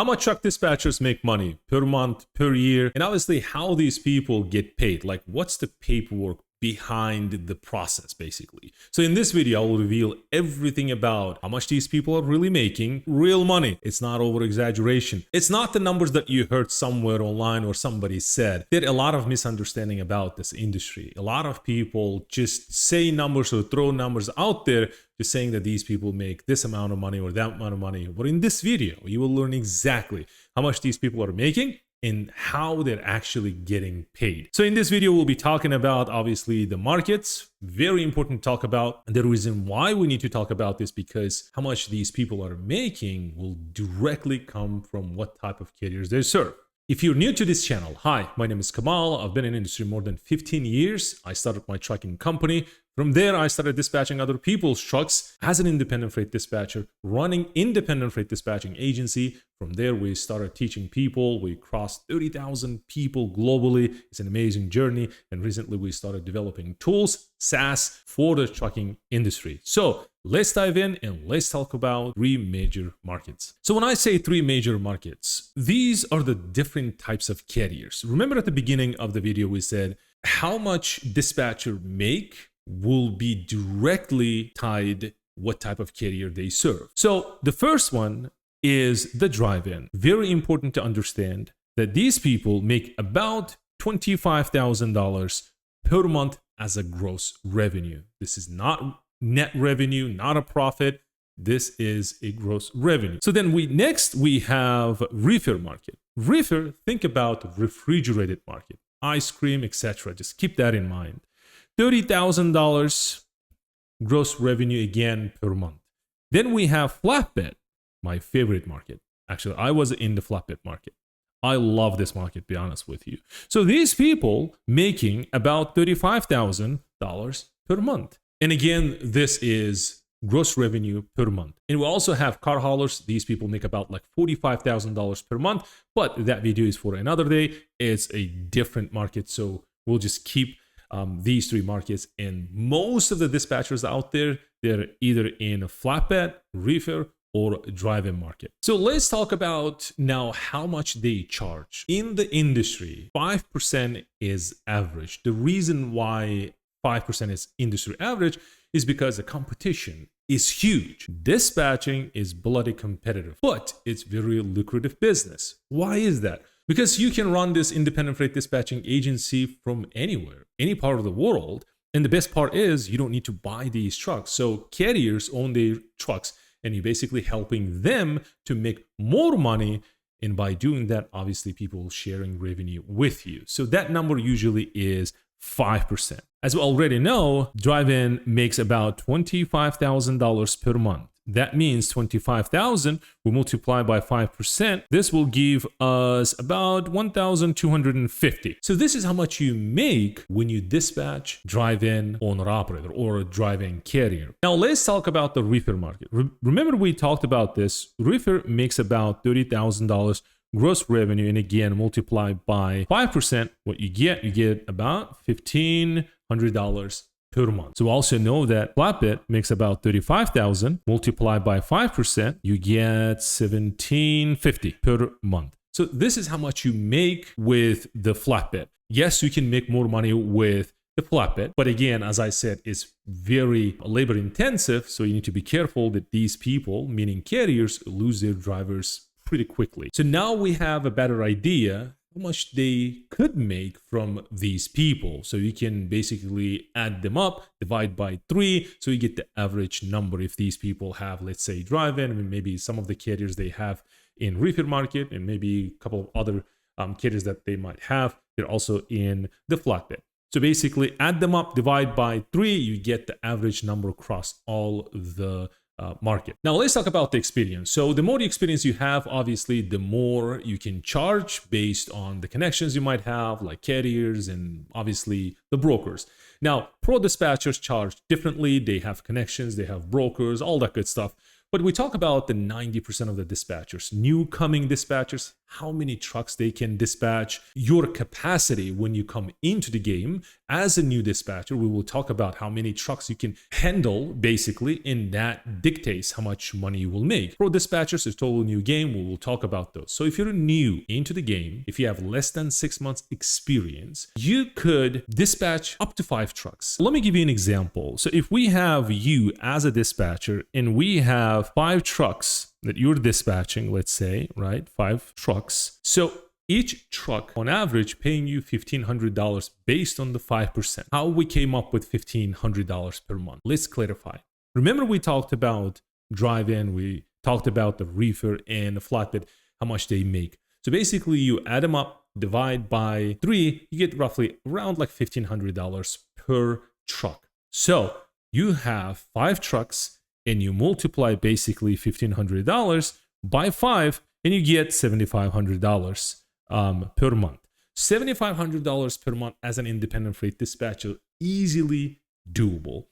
how much truck dispatchers make money per month, per year, and obviously how these people get paid. Like, what's the paperwork behind the process, basically. So in this video, I will reveal everything about how much these people are really making, real money. It's not over exaggeration. It's not the numbers that you heard somewhere online or somebody said. There's a lot of misunderstanding about this industry. A lot of people just say numbers or throw numbers out there, just saying that these people make this amount of money or that amount of money. But in this video, you will learn exactly how much these people are making and how they're actually getting paid. So in this video, we'll be talking about obviously the markets. Very important to talk about. And the reason why we need to talk about this, because how much these people are making will directly come from what type of carriers they serve. If you're new to this channel, hi, my name is Kamal. I've been in the industry more than 15 years. I started my trucking company. From there, I started dispatching other people's trucks as an independent freight dispatcher, running independent freight dispatching agency. From there, we started teaching people. We crossed 30,000 people globally. It's an amazing journey. And recently, we started developing tools, SaaS, for the trucking industry. So let's dive in and let's talk about three major markets. So when I say three major markets, these are the different types of carriers. Remember at the beginning of the video, we said how much dispatcher make will be directly tied what type of carrier they serve. So the first one is the drive-in. Very important to understand that these people make about $25,000 per month as a gross revenue. This is not net revenue, not a profit. This is a gross revenue. So then next we have reefer market. Reefer, think about refrigerated market, ice cream, etc. Just keep that in mind. $30,000 gross revenue again per month. Then we have flatbed, my favorite market. Actually, I was in the flatbed market. I love this market, to be honest with you. So these people making about $35,000 per month. And again, this is gross revenue per month. And we also have car haulers. These people make about like $45,000 per month, but that video is for another day. It's a different market. So we'll just keep these three markets, and most of the dispatchers out there, they're either in a flatbed, reefer, or drive-in market. So let's talk about now how much they charge. In the industry, 5% is average. The reason why 5% is industry average is because the competition is huge. Dispatching is bloody competitive, but it's very lucrative business. Why is that? Because you can run this independent freight dispatching agency from anywhere, any part of the world. And the best part is you don't need to buy these trucks. So carriers own their trucks and you're basically helping them to make more money. And by doing that, obviously people sharing revenue with you. So that number usually is 5%. As we already know, drive-in makes about $25,000 per month. That means 25,000 we multiply by 5%. This will give us about 1,250. So this is how much you make when you dispatch drive-in owner operator or a drive-in carrier. Now let's talk about the reefer market. Remember we talked about this. Reefer makes about $30,000 gross revenue, and again multiply by 5%. What you get about $1,500 per month. So also know that flatbed makes about 35,000 multiplied by 5%, you get 1,750 per month. So this is how much you make with the flatbed. Yes, you can make more money with the flatbed, but again, as I said, it's very labor intensive. So you need to be careful that these people, meaning carriers, lose their drivers pretty quickly. So now we have a better idea how much they could make from these people. So you can basically add them up, divide by 3, so you get the average number. If these people have, let's say, drive-in, and maybe some of the carriers they have in reefer market, and maybe a couple of other carriers that they might have, they're also in the flatbed. So basically add them up, divide by 3, you get the average number across all the market. Now let's talk about the experience. So the more experience you have, obviously the more you can charge based on the connections you might have, like carriers and obviously the brokers. Now pro dispatchers charge differently. They have connections, they have brokers, all that good stuff. But we talk about the 90% of the dispatchers, new coming dispatchers. how many trucks they can dispatch, your capacity when you come into the game as a new dispatcher. We will talk about how many trucks you can handle basically, and that dictates how much money you will make. Pro dispatchers is a total new game. We will talk about those. So if you're new into the game, if you have less than 6 months experience, you could dispatch up to 5 trucks. Let me give you an example. So if we have you as a dispatcher and we have 5 trucks that you're dispatching, let's say, right? 5 trucks. So each truck on average paying you $1,500 based on the 5%. How we came up with $1,500 per month? Let's clarify. Remember we talked about drive-in, we talked about the reefer and the flatbed, how much they make. So basically you add them up, divide by 3, you get roughly around like $1,500 per truck. So you have 5 trucks and you multiply basically $1,500 by 5 and you get $7,500 per month. $7,500 per month as an independent freight dispatcher, easily doable.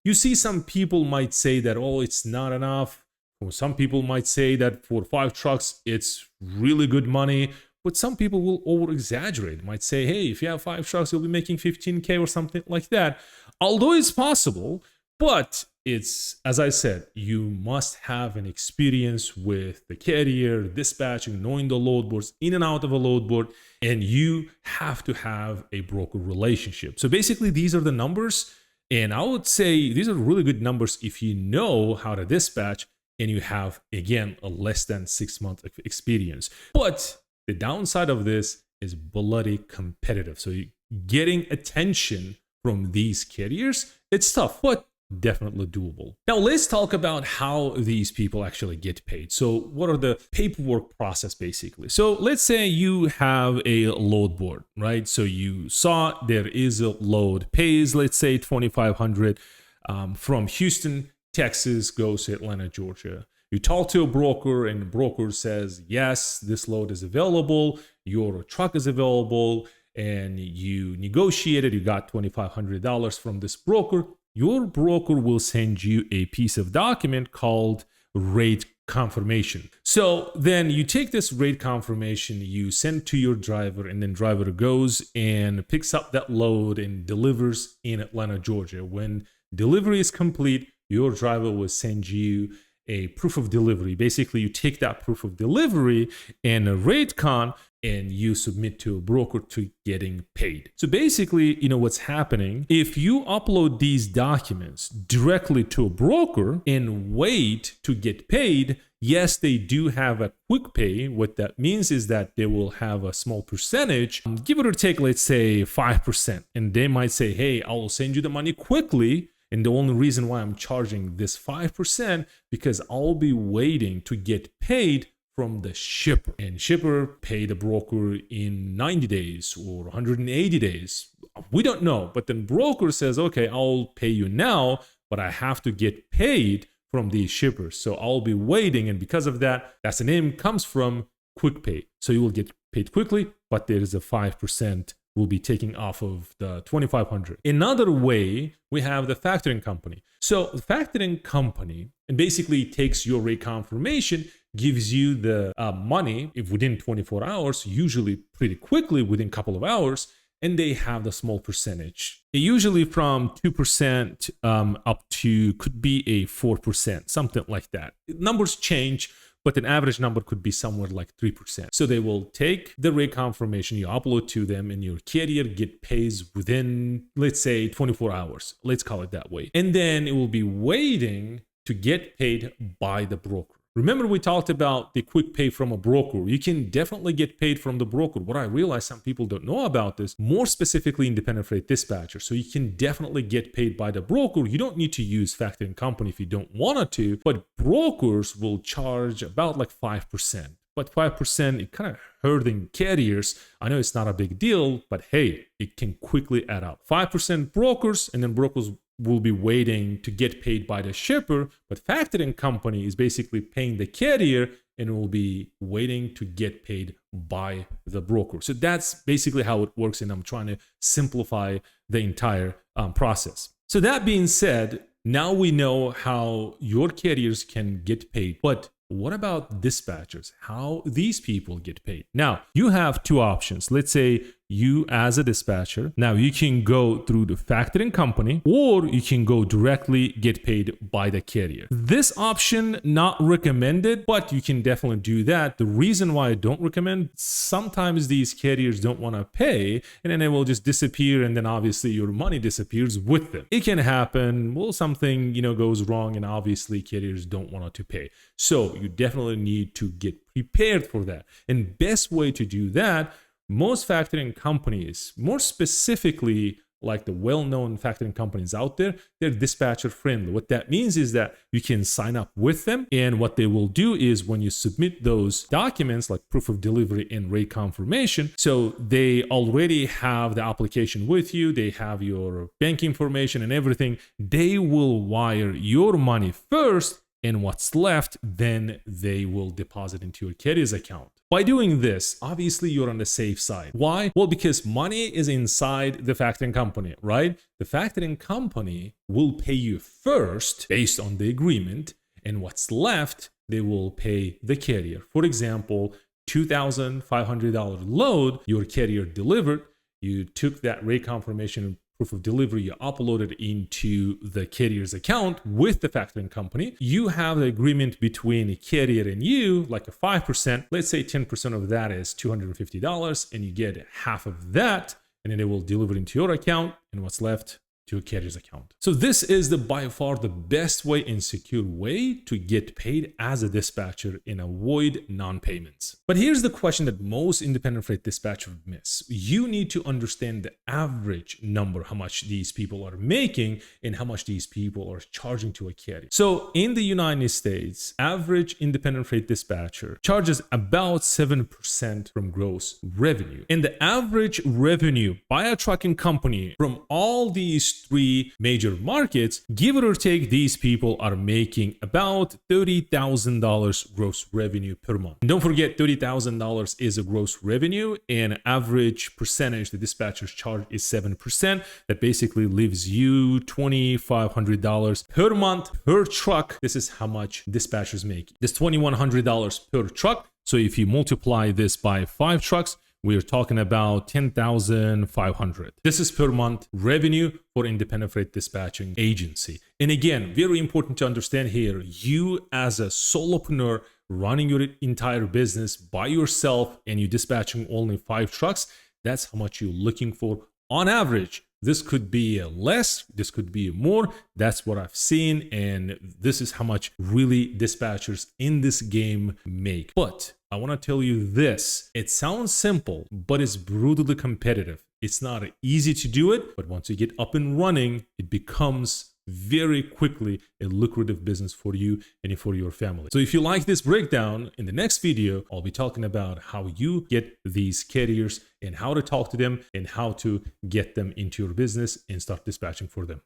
You see, some people might say that, oh, it's not enough. Or some people might say that for 5 trucks, it's really good money. But some people will over exaggerate, might say, hey, if you have 5 trucks, you'll be making 15K or something like that. Although it's possible, but it's, as I said, you must have an experience with the carrier, dispatching, knowing the load boards, in and out of a load board, and you have to have a broker relationship. So basically, these are the numbers. And I would say these are really good numbers if you know how to dispatch and you have, again, a less than 6 month experience. But the downside of this is bloody competitive. So getting attention from these carriers, it's tough, but definitely doable. Now let's talk about how these people actually get paid. So what are the paperwork process basically? So let's say you have a load board, right? So you saw there is a load, pays, let's say $2,500 from Houston, Texas, goes to Atlanta, Georgia. You talk to a broker and the broker says, yes, this load is available, your truck is available, and you negotiated, you got $2,500 from this broker. Your broker will send you a piece of document called rate confirmation. So then you take this rate confirmation, you send to your driver, and then driver goes and picks up that load and delivers in Atlanta, Georgia. When delivery is complete, your driver will send you a proof of delivery. Basically, you take that proof of delivery and a rate con and you submit to a broker to getting paid. So basically, you know what's happening. If you upload these documents directly to a broker and wait to get paid, yes, they do have a quick pay. What that means is that they will have a small percentage, give it or take, let's say 5%. And they might say, hey, I will send you the money quickly. And the only reason why I'm charging this 5% because I'll be waiting to get paid from the shipper. And shipper pay the broker in 90 days or 180 days. We don't know. But then broker says, okay, I'll pay you now, but I have to get paid from these shippers. So I'll be waiting. And because of that, that's the name comes from quick pay. So you will get paid quickly, but there is a 5% will be taking off of the $2,500. Another way, we have the factoring company. So the factoring company, and basically takes your rate confirmation, gives you the money if within 24 hours, usually pretty quickly within a couple of hours, and they have the small percentage. Usually from 2% up to could be a 4%, something like that. Numbers change, but an average number could be somewhere like 3%. So they will take the rate confirmation, you upload to them, and your carrier get pays within, let's say, 24 hours. Let's call it that way. And then it will be waiting to get paid by the broker. Remember, we talked about the quick pay from a broker. You can definitely get paid from the broker. What I realize some people don't know about this, more specifically independent freight dispatcher. So you can definitely get paid by the broker. You don't need to use factoring company if you don't want to, but brokers will charge about like 5%. But 5%, it kind of hurting carriers. I know it's not a big deal, but hey, it can quickly add up. 5% brokers, and then brokers will be waiting to get paid by the shipper, but factoring company is basically paying the carrier and will be waiting to get paid by the broker. So that's basically how it works, and I'm trying to simplify the entire process. So that being said, now we know how your carriers can get paid, but what about dispatchers? How these people get paid? Now, you have two options. Let's say you as a dispatcher, now you can go through the factoring company or you can go directly get paid by the carrier. This option not recommended, but you can definitely do that. The reason why I don't recommend, sometimes these carriers don't want to pay and then they will just disappear, and then obviously your money disappears with them. It can happen. Well, something, goes wrong and obviously carriers don't want to pay. So you definitely need to get prepared for that. And best way to do that, most factoring companies, more specifically like the well-known factoring companies out there, they're dispatcher friendly. What that means is that you can sign up with them, and what they will do is when you submit those documents like proof of delivery and rate confirmation, so they already have the application with you, they have your bank information and everything, they will wire your money first, and what's left, then they will deposit into your carrier's account. By doing this, obviously you're on the safe side. Why? Well, because money is inside the factoring company, right? The factoring company will pay you first based on the agreement, and what's left, they will pay the carrier. For example, $2,500 load your carrier delivered, you took that rate confirmation proof of delivery, you upload it into the carrier's account with the factoring company. You have the agreement between the carrier and you, like a 5%. Let's say 10% of that is $250, and you get half of that, and then it will deliver into your account, and what's left to a carrier's account. So this is by far the best way and secure way to get paid as a dispatcher and avoid non-payments. But here's the question that most independent freight dispatchers miss. You need to understand the average number, how much these people are making and how much these people are charging to a carrier. So in the United States, average independent freight dispatcher charges about 7% from gross revenue. And the average revenue by a trucking company from all these three major markets, give it or take, these people are making about $30,000 gross revenue per month. And don't forget, $30,000 is a gross revenue, and average percentage the dispatchers charge is 7%. That basically leaves you $2,500 per month per truck. This is how much dispatchers make. This $2,100 per truck. So if you multiply this by 5 trucks, we're talking about $10,500. This is per month revenue for independent freight dispatching agency. And again, very important to understand here, you as a solopreneur running your entire business by yourself and you dispatching only 5 trucks, that's how much you're looking for on average. This could be less, this could be more. That's what I've seen, and this is how much really dispatchers in this game make. But I want to tell you this, it sounds simple, but it's brutally competitive. It's not easy to do it, but once you get up and running, it becomes very quickly a lucrative business for you and for your family. So if you like this breakdown, in the next video, I'll be talking about how you get these carriers and how to talk to them and how to get them into your business and start dispatching for them.